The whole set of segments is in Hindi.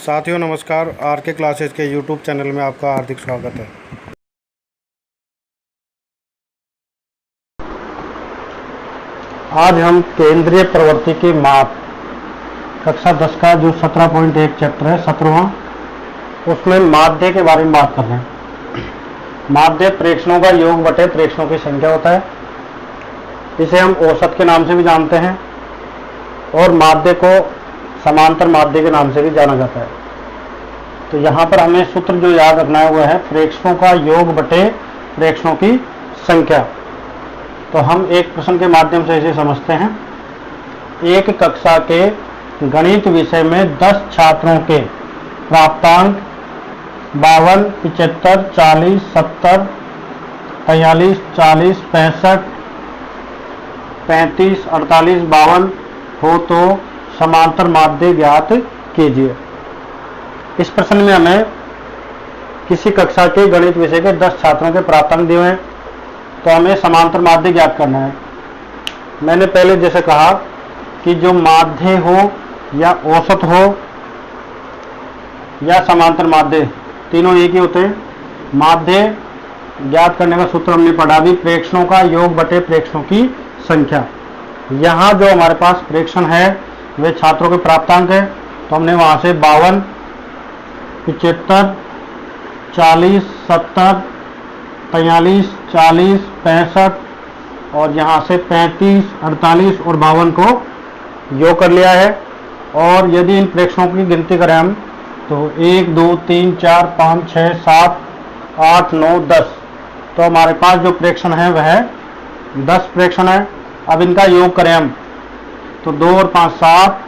साथियों नमस्कार। आर के क्लासेज के यूट्यूब चैनल में आपका हार्दिक स्वागत है। आज हम केंद्रीय प्रवृत्ति के माप कक्षा 10 का जो 17.1 चैप्टर है 17वां, उसमें माध्य के बारे में बात कर रहे हैं। माध्य प्रेक्षणों का योग बटे प्रेक्षणों की संख्या होता है। इसे हम औसत के नाम से भी जानते हैं और माध्य को समांतर माध्य के नाम से भी जाना जाता है। तो यहाँ पर हमें सूत्र जो याद रखना है वह है प्रेक्षणों का योग बटे प्रेक्षणों की संख्या। तो हम एक प्रश्न के माध्यम से इसे समझते हैं। एक कक्षा के गणित विषय में 10 छात्रों के प्राप्तांक 52, 75, 40, 70, 43, 40, 65, 35, 48, 52 हो तो समांतर माध्य ज्ञात कीजिए। इस प्रश्न में हमें किसी कक्षा के गणित विषय के 10 छात्रों के प्राप्तांक दिए हैं, तो हमें समांतर माध्य ज्ञात करना है। मैंने पहले जैसे कहा कि जो माध्य हो या औसत हो या समांतर माध्य, तीनों एक ही होते हैं। माध्य ज्ञात करने का सूत्र हमने पढ़ा भी, प्रेक्षणों का योग बटे प्रेक्षणों की संख्या। यहाँ जो हमारे पास प्रेक्षण है वे छात्रों के प्राप्तांक है, तो हमने वहां से 52, 75, 40, 70, 43, 40, 65 और यहाँ से 35, 48 और 52 को योग कर लिया है। और यदि इन प्रेक्षणों की गिनती करें हम तो 1, 2, 3, 4, 5, 6, 7, 8, 9, 10, तो हमारे पास जो प्रेक्षण है वह 10 प्रेक्षण है। अब इनका योग करें हम तो 2 और 5 7,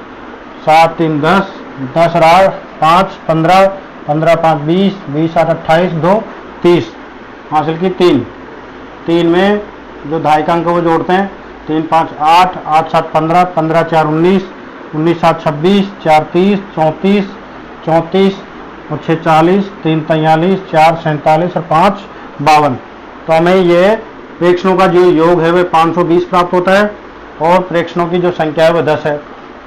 7 3 10, 10 और 5 15, 15 5 20, 20 8 28, 2 30 हासिल की 3 में जो दहाई अंक वो जोड़ते हैं 3 5 8, 8 7 15, 15 4 19, 19 7 26, 4 30, 34, 34 और 6 40, 3 43, 4 47 और 5 52। तो हमें ये प्रेक्षणों का जो योग है वह 520 प्राप्त होता है और प्रेक्षणों की जो संख्या है वह 10 है।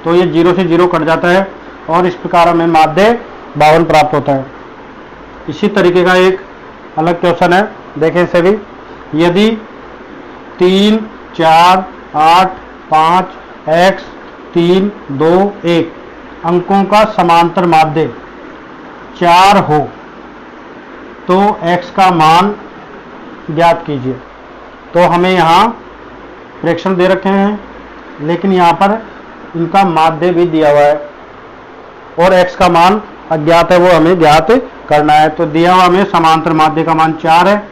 तो ये 0 से 0 कट जाता है और इस प्रकार हमें माध्य 52 प्राप्त होता है। इसी तरीके का एक अलग क्वेश्चन है, देखें इसे भी। यदि 3 4 8 5 x 3 2 1 अंकों का समांतर माध्य 4 हो तो x का मान ज्ञात कीजिए। तो हमें यहाँ प्रेक्षण दे रखे हैं लेकिन यहाँ पर इनका माध्य भी दिया हुआ है और x का मान अज्ञात है, वो हमें ज्ञात करना है। तो दिया हुआ हमें समांतर माध्य का मान 4 है।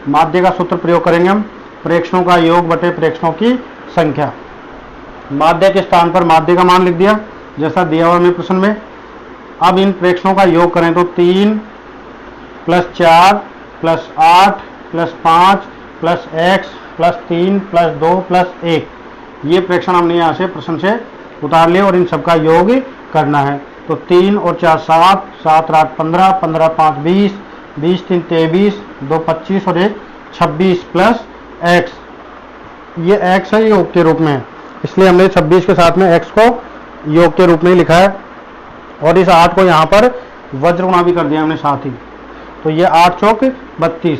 माध्य का सूत्र प्रयोग करेंगे हम, प्रेक्षणों का योग बटे प्रेक्षणों की संख्या। माध्य के स्थान पर माध्य का मान लिख दिया जैसा दिया हुआ हमें प्रश्न में। अब इन प्रेक्षणों का योग करें तो 3 + 4 + 8 + 5 + x + 3 + 2 + 1, ये प्रेक्षण हमने यहाँ से प्रश्न से उतार लिए और इन सबका योग करना है। तो 3 और 4 7, 7 और 8 15, 15 5 20, 20 3 23, 2 25 और 1 26 + x। ये x है, ये योग के रूप में है, इसलिए हमने 26 के साथ में x को योग के रूप में लिखा है और इस 8 को यहाँ पर वज्र गुणा भी कर दिया हमने साथ ही। तो ये 8 चौक 32।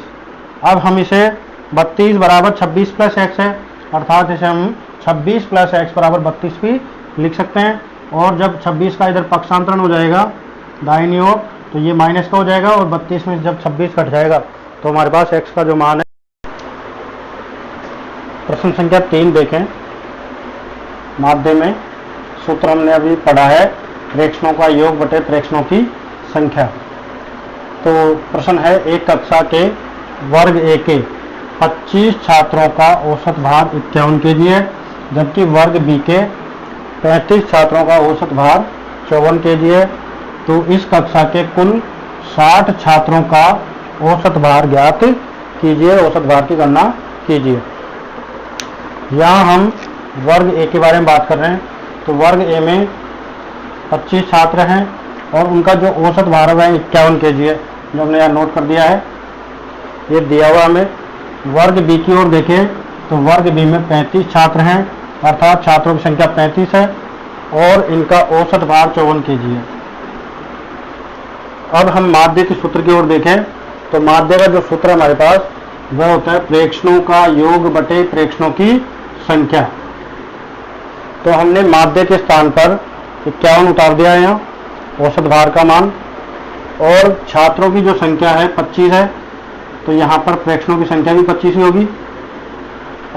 अब हम इसे 32 बराबर 26 + x है, अर्थात इसे हम 26 + x बराबर 32 भी लिख सकते हैं। और जब 26 का इधर पक्षांतरण हो जाएगा दाहिनी ओर तो ये माइनस का हो जाएगा और 32 में जब 26 कट जाएगा तो हमारे पास x का जो मान है। प्रश्न संख्या 3 देखें। माध्य में सूत्र हमने अभी पढ़ा है प्रेक्षणों का योग बटे प्रेक्षणों की संख्या। तो प्रश्न है, एक कक्षा के वर्ग ए के 25 छात्रों का औसत भार 51 kg है, जबकि वर्ग बी के 35 छात्रों का औसत भार 54 kg है। तो इस कक्षा के कुल 60 छात्रों का औसत भार ज्ञात कीजिए, औसत भार की गणना कीजिए। यहाँ हम वर्ग ए के बारे में बात कर रहे हैं। तो वर्ग ए में 25 छात्र हैं और उनका जो औसत भार है वह 51 kg है, जो हमने यहाँ नोट कर दिया है, ये दिया हुआ हमें। वर्ग बी की ओर देखें तो वर्ग बी में 35 छात्र हैं, अर्थात छात्रों की संख्या 35 है और इनका औसत भार 54 kg है। अब हम माध्य के सूत्र की ओर देखें तो माध्य का जो सूत्र हमारे पास वह होता है प्रेक्षणों का योग बटे प्रेक्षणों की संख्या। तो हमने माध्य के स्थान पर 51 उतार दिया है यहाँ, औसत भार का मान, और छात्रों की जो संख्या है 25 है, तो यहाँ पर प्रेक्षणों की संख्या भी 25 ही होगी,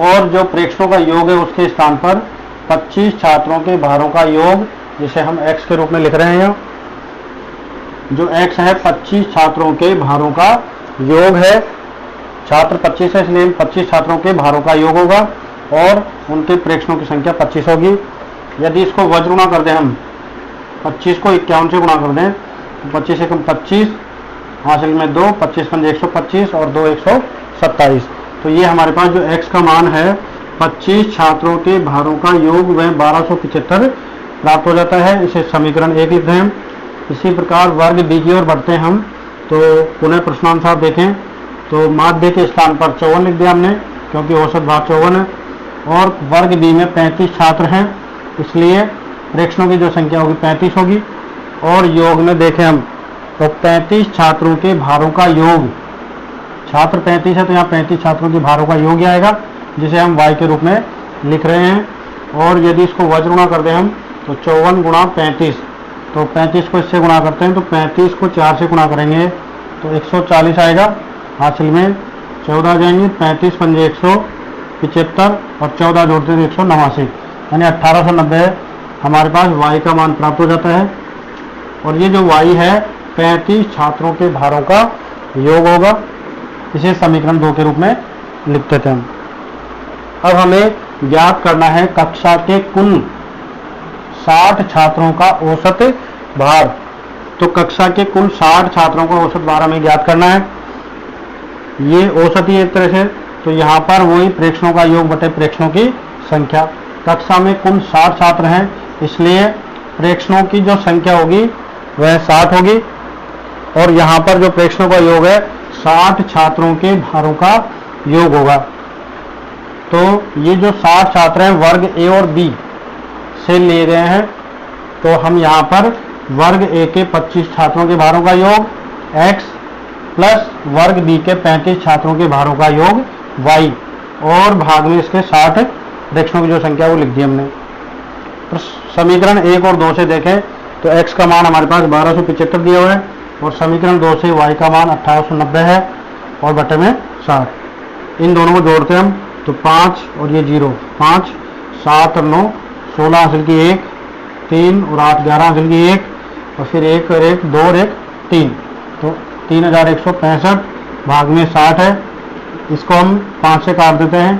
और जो प्रेक्षणों का योग है उसके स्थान पर 25 छात्रों के भारों का योग, जिसे हम x के रूप में लिख रहे हैं यहाँ, जो x है 25 छात्रों के भारों का योग है। छात्र 25 है इसलिए 25 छात्रों के भारों का योग होगा और उनके प्रेक्षणों की संख्या 25 होगी। यदि इसको वज्र गुणा कर दें हम, 25 को 51 से गुणा कर दें तो 25 एकम 25, हासिल में 2, 25 पंजे 125 और 2 127। तो ये हमारे पास जो x का मान है 25 छात्रों के भारों का योग वह 1275 प्राप्त हो जाता है। इसे समीकरण 1 लिख रहे हैं। इसी प्रकार वर्ग b की ओर बढ़ते हैं हम, तो पुनः प्रश्नानुसार देखें तो माध्य के स्थान पर 54 लिख दिया हमने क्योंकि औसत भार 54 है, और वर्ग बी में 35 छात्र हैं इसलिए प्रेक्षणों की जो संख्या होगी 35 होगी, और योग में देखें हम तो 35 छात्रों के भारों का योग, छात्र 35 है तो यहाँ 35 छात्रों के भारों का योग आएगा जिसे हम y के रूप में लिख रहे हैं। और यदि इसको वज्र गुणा कर दें हम तो 54 गुणा 35, तो 35 को इससे गुणा करते हैं तो 35 को 4 से गुणा करेंगे तो 140 आएगा, हासिल में 14 आ जाएंगे, 35 पंजे 175 और 14 जोड़ते हैं 189, यानी 1890 हमारे पास y का मान प्राप्त हो जाता है। और ये जो y है 35 छात्रों के भारों का योग होगा, इसे समीकरण 2 के रूप में लिखते थे हम। अब हमें ज्ञात करना है कक्षा के कुल 60 छात्रों का औसत भार। तो कक्षा के कुल 60 छात्रों का औसत भार हमें ज्ञात करना है। ये औसत ही एक तरह से, तो यहाँ पर वही प्रेक्षणों का योग बटे प्रेक्षणों की संख्या। कक्षा में कुल 60 छात्र हैं इसलिए प्रेक्षणों की जो संख्या होगी वह 60 होगी, और यहाँ पर जो प्रेक्षणों का योग है 60 छात्रों के भारों का योग होगा। तो ये जो 60 छात्र हैं वर्ग ए और बी से लिए गए हैं, तो हम यहाँ पर वर्ग ए के 25 छात्रों के भारों का योग x प्लस वर्ग बी के 35 छात्रों के भारों का योग y, और भाग में इसके 60 प्रेक्षणों की जो संख्या वो लिख दी हमने। तो समीकरण 1 और 2 से देखें तो x का मान हमारे पास 1275 दिया हुआ है, और समीकरण 2 से y का मान 1890 है और बटे में 60। इन दोनों को जोड़ते हैं हम तो 5 और ये 0, 5 7 और 9 16 हासिल की 1, 3 और 8 11 हासिल की 1, और फिर 1 और 1 2 और 1 3, तो 3165 भाग में 60 है। इसको हम 5 से काट देते हैं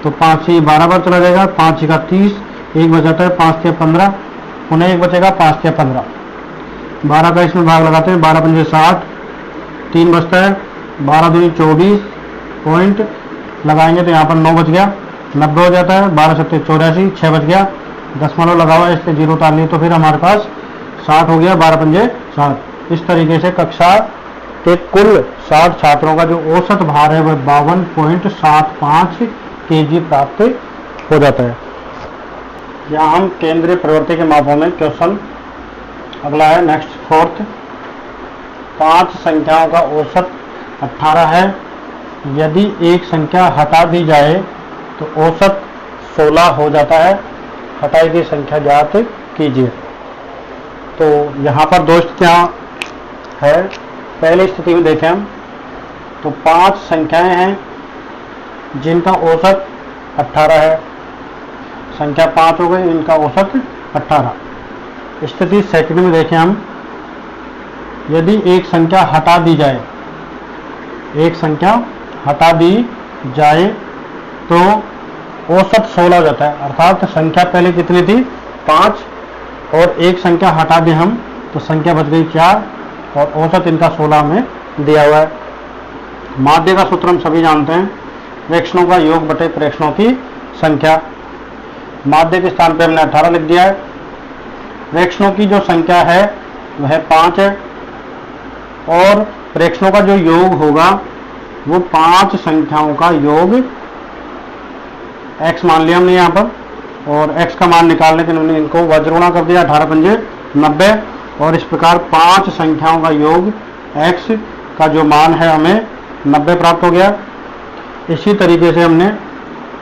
तो 5 से 12 बार चला जाएगा, 5 का 30, 1 बचाता है 5 के 15, पुनः 1 बचेगा 5 के 15, 12 का इसमें भाग लगाते हैं, 12 पंजे 60, 3 बचता है, 12 दूनी 24 पॉइंट लगाएंगे तो यहाँ पर 9 बच गया, 90 हो जाता है, 12 सत्ते 84, 6 बच गया, दशमलव लगा हुआ है इसलिए 0 उतार लिए तो फिर हमारे पास 60 हो गया, 12 पंजे 60। इस तरीके से कक्षा के कुल 60 छात्रों का जो औसत भार है वह 52.75 kg प्राप्त हो जाता है। यहाँ हम केंद्रीय प्रवृत्ति के मापों में क्वेश्चन अगला है नेक्स्ट 4th। 5 संख्याओं का औसत 18 है, यदि एक संख्या हटा दी जाए तो औसत 16 हो जाता है, हटाई गई संख्या ज्ञात कीजिए। तो यहाँ पर 2 स्थितियाँ है। पहली स्थिति में देखें हम तो 5 संख्याएं हैं जिनका औसत 18 है, संख्या 5 हो गई, इनका औसत 18। स्थिति सेकंड में देखें हम, यदि एक संख्या हटा दी जाए, एक संख्या हटा दी जाए तो औसत 16 हो जाता है, अर्थात संख्या पहले कितनी थी 5 और एक संख्या हटा दें हम तो संख्या बच गई 4 और औसत इनका 16 में दिया हुआ है। माध्य का सूत्र हम सभी जानते हैं, प्रेक्षणों का योग बटे प्रेक्षणों की संख्या। माध्य के स्थान पर हमने 18 लिख दिया है, प्रेक्षणों की जो संख्या है वह 5 है, और प्रेक्षणों का जो योग होगा वो 5 संख्याओं का योग x मान लिया हमने यहाँ पर, और x का मान निकालने के लिए हमने इनको वज्र गुणा कर दिया, 18 पंजे 90, और इस प्रकार 5 संख्याओं का योग x का जो मान है हमें 90 प्राप्त हो गया। इसी तरीके से हमने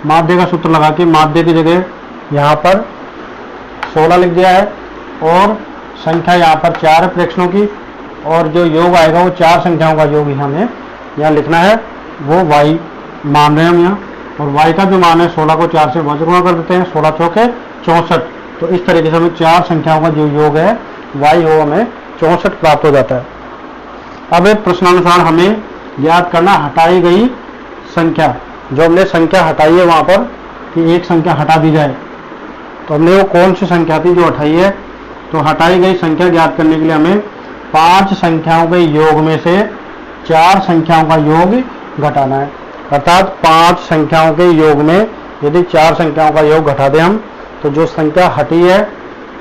माध्य का सूत्र लगा के माध्य की जगह यहाँ पर 16 लिख दिया है और संख्या यहाँ पर 4 है प्रेक्षणों की, और जो योग आएगा वो 4 संख्याओं का योग हमें यहाँ लिखना है, वो y मान रहे हैं हम यहाँ। और y का जो मान है 16 को 4 से गुणा कर देते हैं, 16 चौके 64। तो इस तरीके से हमें 4 संख्याओं का जो योग है y हो हमें 64 प्राप्त हो जाता है। अब एक प्रश्नानुसार हमें ज्ञात करना हटाई गई संख्या, जो हमने संख्या हटाई है वहां पर कि एक संख्या हटा दी जाए, तो हमने वो कौन सी संख्या थी जो हटाई है। तो हटाई गई संख्या ज्ञात करने के लिए हमें 5 संख्याओं के योग में से 4 संख्याओं का योग घटाना है। अर्थात 5 संख्याओं के योग में यदि 4 संख्याओं का योग घटा दें हम, तो जो संख्या हटी है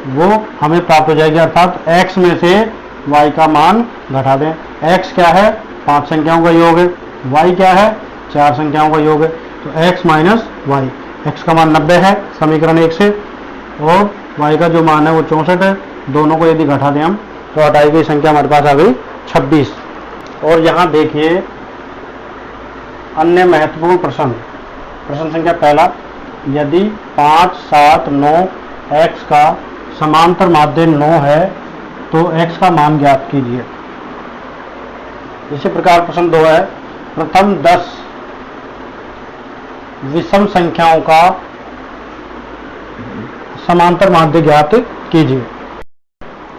वो हमें प्राप्त हो जाएगी। अर्थात x में से y का मान घटा दें। x क्या है? 5 संख्याओं का योग है। y क्या है? 4 संख्याओं का योग है। तो x माइनस वाई, x का मान 90 है समीकरण 1 से, और y का जो मान है वो 64 है। दोनों को यदि घटा दें हम तो हटाई गई संख्या हमारे पास आ गई 26। और यहाँ देखिए अन्य महत्वपूर्ण प्रश्न, प्रश्न संख्या पहला, यदि 5, 7, 9 x का समांतर माध्य 9 है तो x का मान ज्ञात कीजिए। इसी प्रकार प्रश्न 2 है, प्रथम 10 विषम संख्याओं का समांतर माध्य ज्ञात कीजिए।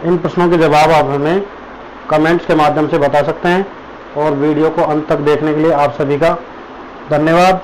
इन प्रश्नों के जवाब आप हमें कमेंट्स के माध्यम से बता सकते हैं। और वीडियो को अंत तक देखने के लिए आप सभी का धन्यवाद।